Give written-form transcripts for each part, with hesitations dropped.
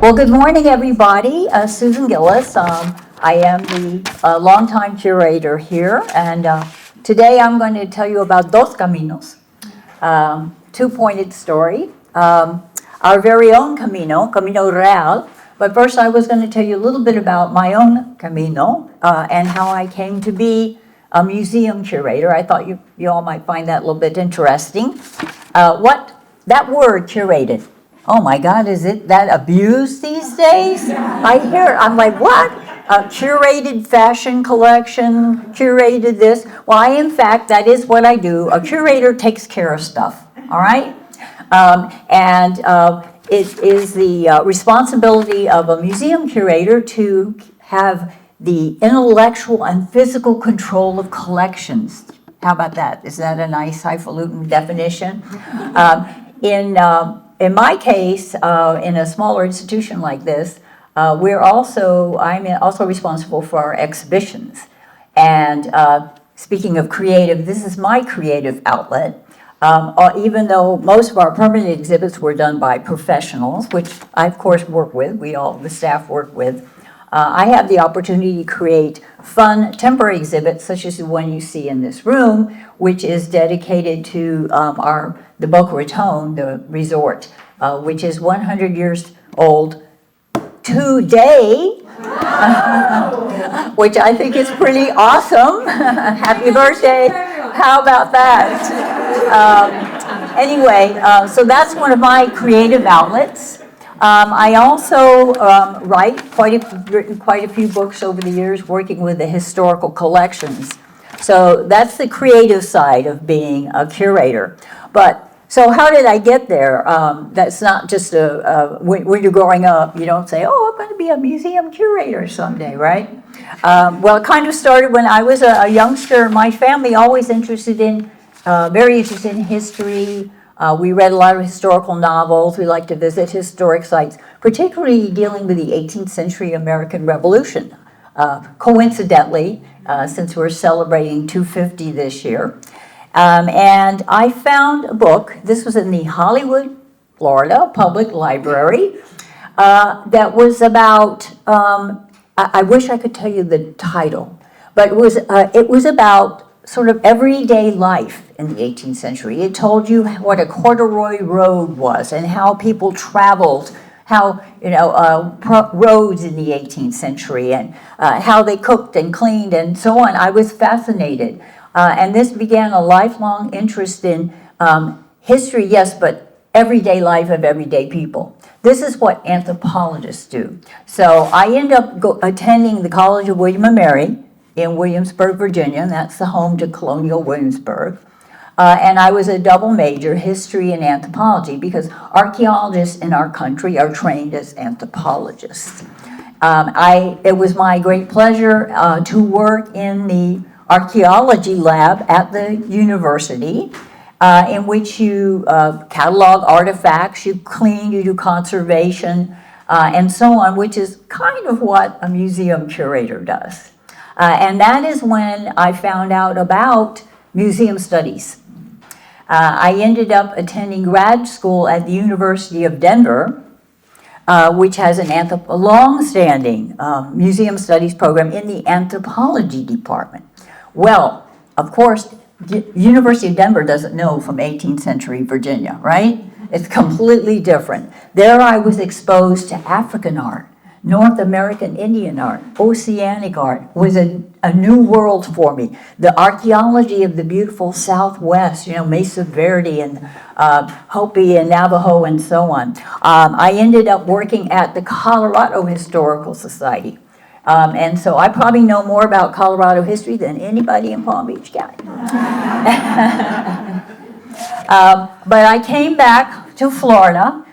Well, good morning, everybody. Susan Gillis. I am the longtime curator here, and today I'm going to tell you about Dos Caminos, two-pointed story. Our very own Camino, Camino Real. But first, I was going to tell you a little bit about my own Camino and how I came to be a museum curator. I thought you all might find that a little bit interesting. That word, curated. Oh my God, is it that abused these days? I hear it, I'm like, what? Curated fashion collection, curated this. Well, in fact, that is what I do. A curator takes care of stuff, all right? It is the responsibility of a museum curator to have the intellectual and physical control of collections. How about that? Is that a nice highfalutin definition? In my case, in a smaller institution like this, I'm also responsible for our exhibitions. And speaking of creative, this is my creative outlet. Even though most of our permanent exhibits were done by professionals, which I, of course, work with, the staff work with, I have the opportunity to create fun temporary exhibits, such as the one you see in this room, which is dedicated to the Boca Raton, the resort, which is 100 years old today, which I think is pretty awesome. Happy birthday. How about that? So that's one of my creative outlets. I also written quite a few books over the years working with the historical collections. So that's the creative side of being a curator. So how did I get there? That's not just when you're growing up, you don't say, oh, I'm going to be a museum curator someday, right? Well, it kind of started when I was a youngster. My family always very interested in history. We read a lot of historical novels. We like to visit historic sites, particularly dealing with the 18th century American Revolution. Coincidentally, since we're celebrating 250 this year. And I found a book, this was in the Hollywood, Florida Public Library, that was about, I wish I could tell you the title, but it was about sort of everyday life in the 18th century. It told you what a corduroy road was and how people traveled, roads in the 18th century and how they cooked and cleaned and so on. I was fascinated. And this began a lifelong interest in history, yes, but everyday life of everyday people. This is what anthropologists do. So I ended up attending the College of William and Mary in Williamsburg, Virginia, and that's the home to colonial Williamsburg. And I was a double major, history and anthropology, because archaeologists in our country are trained as anthropologists. It was my great pleasure to work in the archaeology lab at the university, in which you catalog artifacts, you clean, you do conservation, and so on, which is kind of what a museum curator does. And that is when I found out about museum studies. I ended up attending grad school at the University of Denver, which has a long-standing museum studies program in the anthropology department. Well, of course, University of Denver doesn't know from 18th century Virginia, right? It's completely different. There I was exposed to African art, North American Indian art, oceanic art was a new world for me. The archaeology of the beautiful Southwest, Mesa Verde and Hopi and Navajo and so on. I ended up working at the Colorado Historical Society. And so I probably know more about Colorado history than anybody in Palm Beach County. But I came back to Florida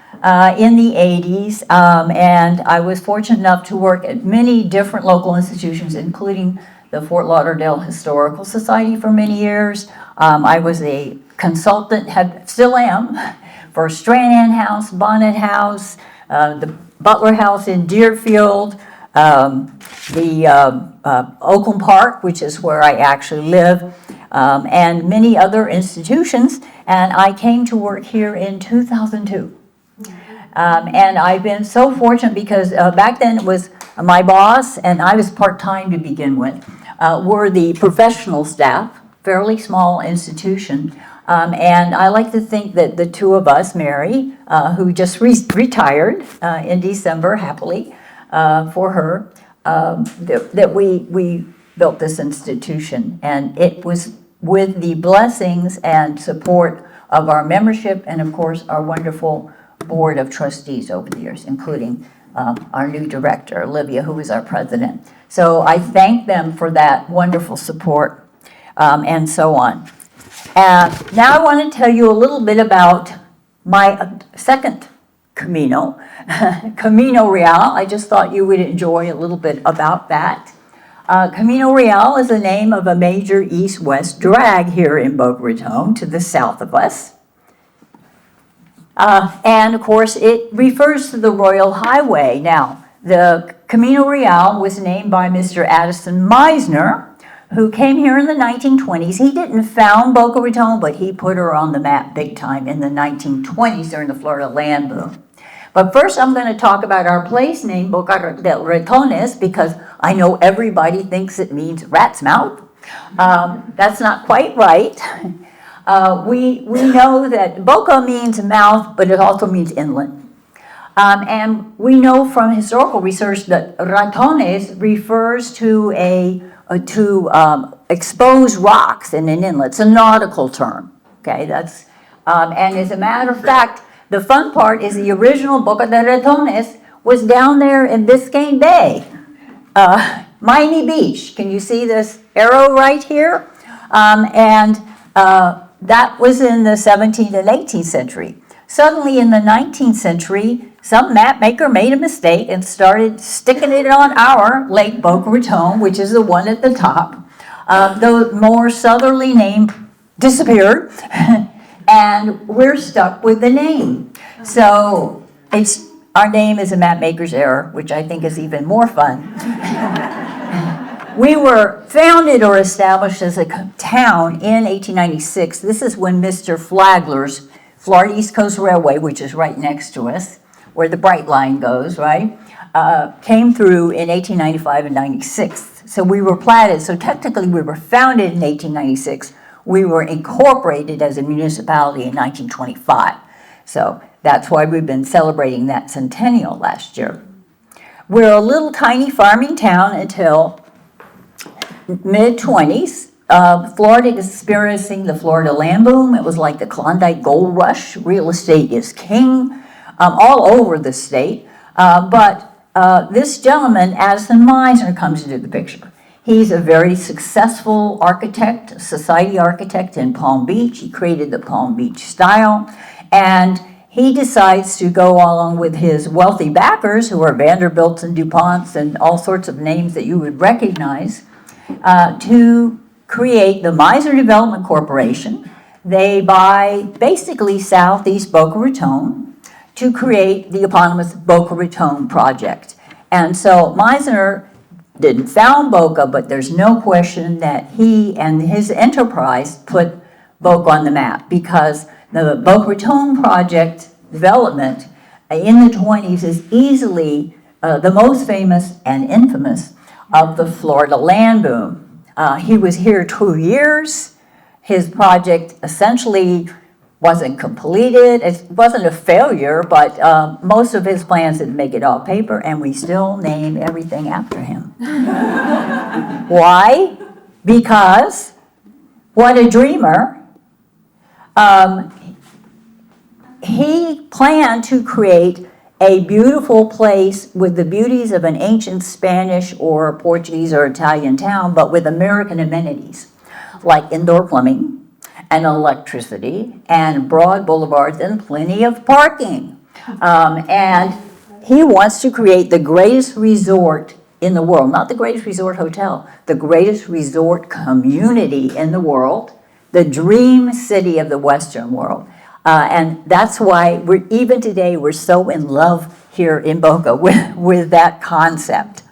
in the 80s, and I was fortunate enough to work at many different local institutions, including the Fort Lauderdale Historical Society for many years. I was a consultant, still am, for Stranahan House, Bonnet House, the Butler House in Deerfield, the Oakland Park, which is where I actually live, and many other institutions. And I came to work here in 2002. And I've been so fortunate because back then it was my boss, and I was part-time to begin with, were the professional staff, fairly small institution. And I like to think that the two of us, Mary, who just retired in December, happily for her, that we built this institution. And it was with the blessings and support of our membership and, of course, our wonderful board of trustees over the years, including our new director, Olivia, who is our president. So I thank them for that wonderful support and so on. Now I want to tell you a little bit about my second Camino, Camino Real. I just thought you would enjoy a little bit about that. Camino Real is the name of a major east-west drag here in Boca Raton to the south of us. And of course, it refers to the Royal Highway. Now, the Camino Real was named by Mr. Addison Meisner, who came here in the 1920s. He didn't found Boca Raton, but he put her on the map big time in the 1920s during the Florida land boom. But first, I'm going to talk about our place named Boca Ratones, because I know everybody thinks it means rat's mouth. That's not quite right. We know that Boca means mouth, but it also means inlet. And we know from historical research that ratones refers to exposed rocks in an inlet. It's a nautical term. Okay, that's and as a matter of fact, the fun part is the original Boca de Ratones was down there in Biscayne Bay, Miami Beach. Can you see this arrow right here? That was in the 17th and 18th century. Suddenly in the 19th century, some mapmaker made a mistake and started sticking it on our Lake Boca Raton, which is the one at the top. The more southerly name disappeared, and we're stuck with the name. So our name is a mapmaker's error, which I think is even more fun. We were founded or established as a town in 1896. This is when Mr. Flagler's Florida East Coast Railway, which is right next to us, where the Bright Line goes, right, came through in 1895 and 96. So we were platted. So technically we were founded in 1896. We were incorporated as a municipality in 1925. So that's why we've been celebrating that centennial last year. We're a little tiny farming town until mid-20s. Florida is experiencing the Florida land boom. It was like the Klondike gold rush. Real estate is king all over the state. But this gentleman, Addison Meisner, comes into the picture. He's a very successful architect, society architect in Palm Beach. He created the Palm Beach style. And he decides to go along with his wealthy backers, who are Vanderbilts and DuPonts and all sorts of names that you would recognize, to create the Meisner Development Corporation. They buy basically southeast Boca Raton to create the eponymous Boca Raton project. And so Meisner didn't found Boca, but there's no question that he and his enterprise put Boca on the map, because the Boca Raton project development in the 20s is easily the most famous and infamous of the Florida land boom. He was here 2 years. His project essentially wasn't completed. It wasn't a failure, but most of his plans didn't make it off paper, and we still name everything after him. Why? Because what a dreamer. He planned to create a beautiful place with the beauties of an ancient Spanish or Portuguese or Italian town, but with American amenities like indoor plumbing and electricity and broad boulevards and plenty of parking. And he wants to create the greatest resort in the world, not the greatest resort hotel, the greatest resort community in the world, the dream city of the Western world. And that's why even today we're so in love here in Boca with that concept.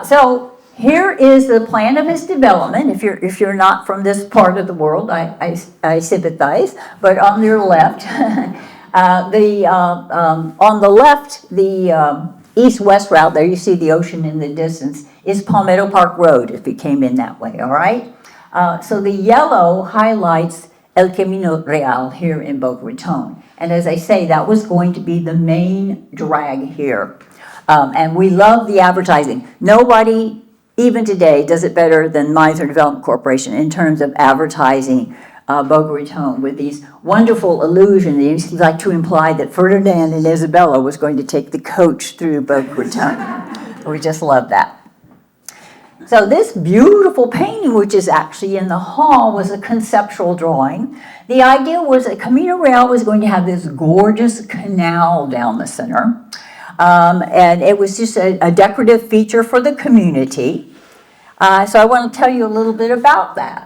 So here is the plan of his development. If you're not from this part of the world, I sympathize. But on your left, On the left, the east-west route, there you see the ocean in the distance, is Palmetto Park Road, if you came in that way, all right? So the yellow highlights El Camino Real here in Boca Raton. And as I say, that was going to be the main drag here. And we love the advertising. Nobody, even today, does it better than Miser Development Corporation in terms of advertising Boca Raton with these wonderful illusions. They like to imply that Ferdinand and Isabella was going to take the coach through Boca Raton. We just love that. So this beautiful painting, which is actually in the hall, was a conceptual drawing. The idea was that Camino Real was going to have this gorgeous canal down the center. And it was just a decorative feature for the community. So I want to tell you a little bit about that.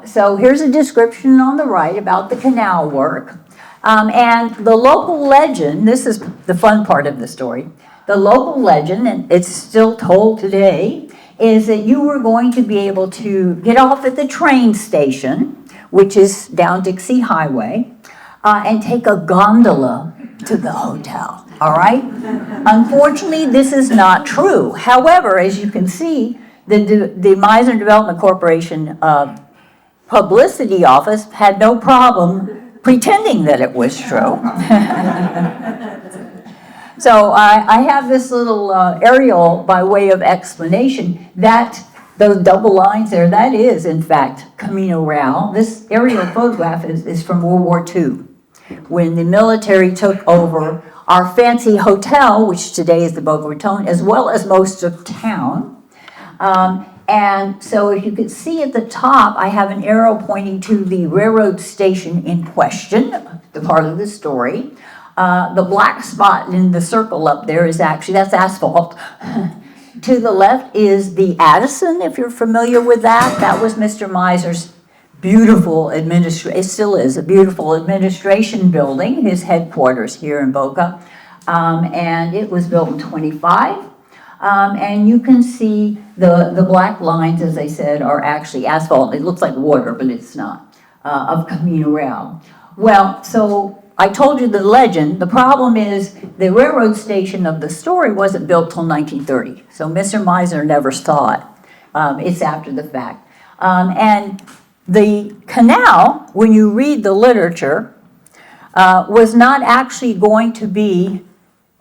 So here's a description on the right about the canal work. And the local legend, this is the fun part of the story, the local legend, and it's still told today, is that you were going to be able to get off at the train station, which is down Dixie Highway, and take a gondola to the hotel, all right? Unfortunately, this is not true. However, as you can see, the Miser Development Corporation publicity office had no problem pretending that it was true. So I have this little aerial by way of explanation. Those double lines there, that is, in fact, Camino Real. This aerial photograph is from World War II, when the military took over our fancy hotel, which today is the Boca Raton, as well as most of town. And so if you can see at the top, I have an arrow pointing to the railroad station in question, the part of the story. The black spot in the circle up there is actually, that's asphalt. To the left is the Addison, if you're familiar with that. That was Mr. Miser's beautiful it still is a beautiful administration building, his headquarters here in Boca. And it was built in 25. And you can see the black lines, as I said, are actually asphalt. It looks like water, but it's not, of Camino Real. Well, so I told you the legend. The problem is the railroad station of the story wasn't built till 1930. So Mr. Miser never saw it. It's after the fact. And the canal, when you read the literature, was not actually going to be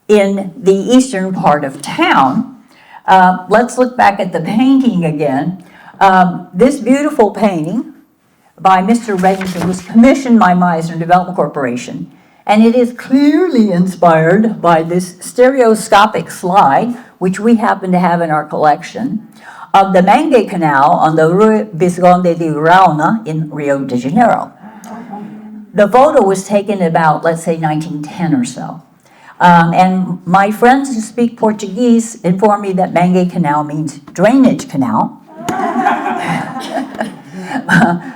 in the eastern part of town. Let's look back at the painting again. This beautiful painting by Mr. Reddington was commissioned by Miser Development Corporation, and it is clearly inspired by this stereoscopic slide, which we happen to have in our collection, of the Mangue Canal on the Rue Visconde de Raona in Rio de Janeiro. The photo was taken about, let's say, 1910 or so. And my friends who speak Portuguese inform me that Mangue Canal means drainage canal.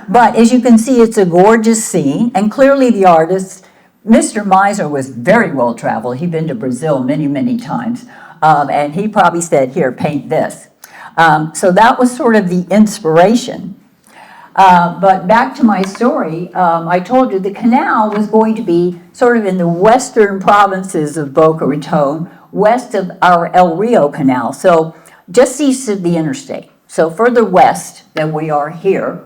But as you can see, it's a gorgeous scene, and clearly the artist, Mr. Miser, was very well traveled. He'd been to Brazil many, many times, and he probably said, here, paint this. So that was sort of the inspiration. But back to my story, I told you the canal was going to be sort of in the western provinces of Boca Raton, west of our El Rio Canal, so just east of the interstate. So further west than we are here.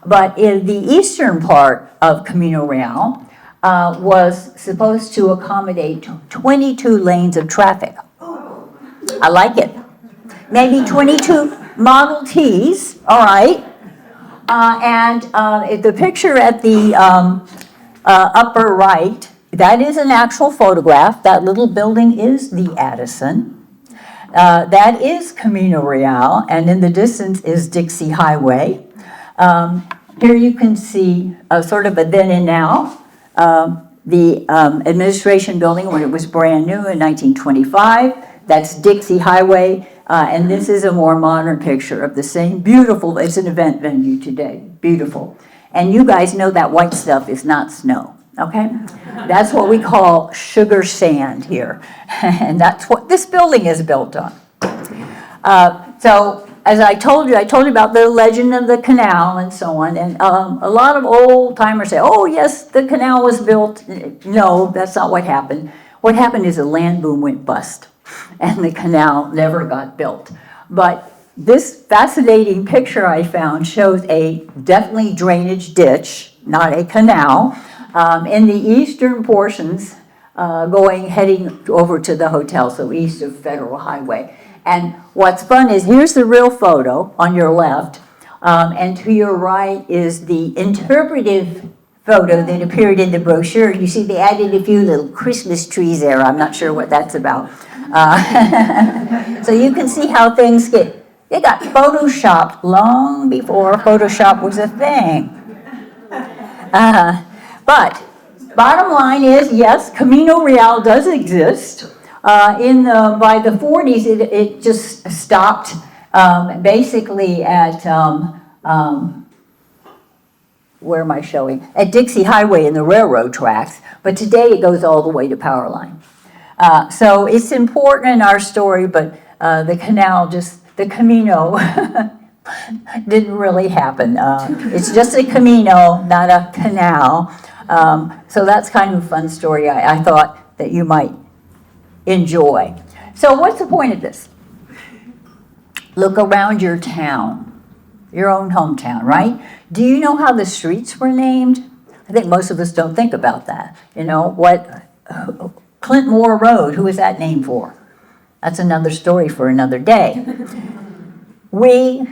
But in the eastern part of Camino Real was supposed to accommodate 22 lanes of traffic. I like it. Maybe 22 Model Ts, all right. And the picture at the upper right, that is an actual photograph. That little building is the Addison. That is Camino Real, and in the distance is Dixie Highway. Here you can see sort of a then and now. The administration building when it was brand new in 1925. That's Dixie Highway. And this is a more modern picture of the same beautiful, it's an event venue today, beautiful. And you guys know that white stuff is not snow, okay? That's what we call sugar sand here. And that's what this building is built on. So as I told you about the legend of the canal and so on. And a lot of old timers say, oh, yes, the canal was built. No, that's not what happened. What happened is a land boom went bust, and the canal never got built. But this fascinating picture I found shows a definitely drainage ditch, not a canal, in the eastern portions heading over to the hotel, so east of Federal Highway. And what's fun is here's the real photo on your left, and to your right is the interpretive photo that appeared in the brochure. You see they added a few little Christmas trees there. I'm not sure what that's about. So you can see how things they got photoshopped long before Photoshop was a thing. But bottom line is, yes, Camino Real does exist. By the 40s, it just stopped basically at, where am I showing? At Dixie Highway in the railroad tracks, but today it goes all the way to Power Line. So it's important in our story, but the Camino didn't really happen. It's just a Camino, not a canal. So that's kind of a fun story I thought that you might enjoy. So what's the point of this? Look around your town, your own hometown, right? Do you know how the streets were named? I think most of us don't think about that. You know, Clint Moore Road, who is that named for? That's another story for another day. We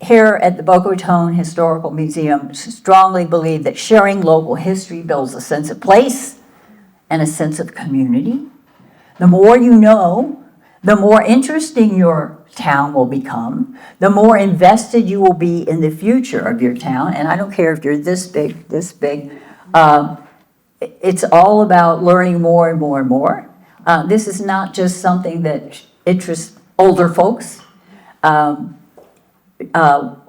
here at the Boca Raton Historical Museum strongly believe that sharing local history builds a sense of place and a sense of community. The more you know, the more interesting your town will become, the more invested you will be in the future of your town. And I don't care if you're this big, it's all about learning more and more and more. This is not just something that interests older folks.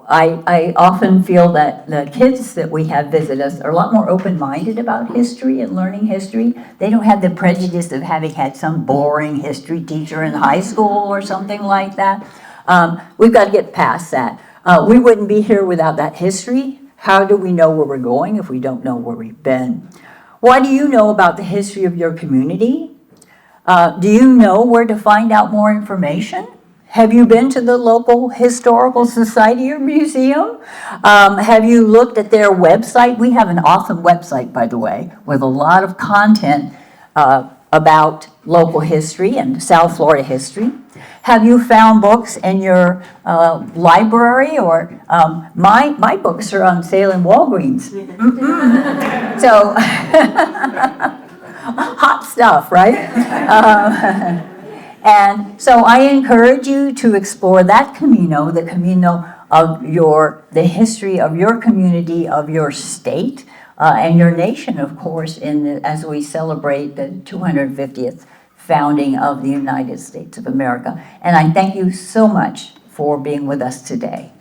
I often feel that the kids that we have visit us are a lot more open-minded about history and learning history. They don't have the prejudice of having had some boring history teacher in high school or something like that. We've got to get past that. We wouldn't be here without that history. How do we know where we're going if we don't know where we've been? What do you know about the history of your community? Do you know where to find out more information? Have you been to the local historical society or museum? Have you looked at their website? We have an awesome website, by the way, with a lot of content about local history and South Florida history. Have you found books in your library? Or my books are on sale in Walgreens. So hot stuff, right? And so I encourage you to explore that Camino, the Camino of the history of your community, of your state, and your nation, of course, as we celebrate the 250th founding of the United States of America. And I thank you so much for being with us today.